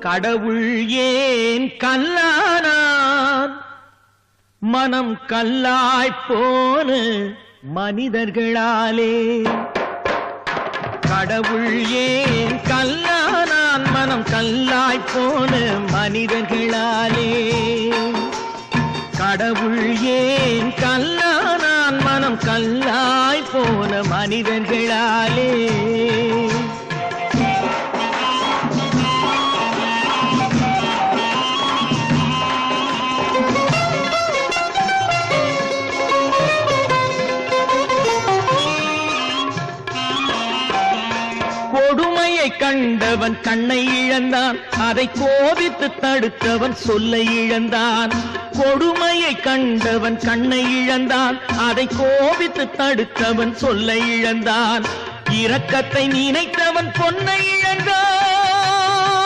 கடவுள் ஏன் கல்லானான் மனம் கல்லாய்ப்போன மனிதர்களாலே கடவுள் ஏன் கல்லானான் மனம் கல்லாய்ப்போன மனிதர்களாலே கடவுள் ஏன் கல்லானான் மனம் கல்லாய்ப்போன மனிதர்களாலே கொடுமையை கண்டவன் கண்ணை இழந்தான் அதை கோபித்து தடுத்தவன் சொல்லை இழந்தான் கொடுமையை கண்டவன் கண்ணை இழந்தான் அதை கோபித்து தடுத்தவன் சொல்லை இழந்தான் இரக்கத்தை நினைத்தவன் பொன்னை இழந்தான்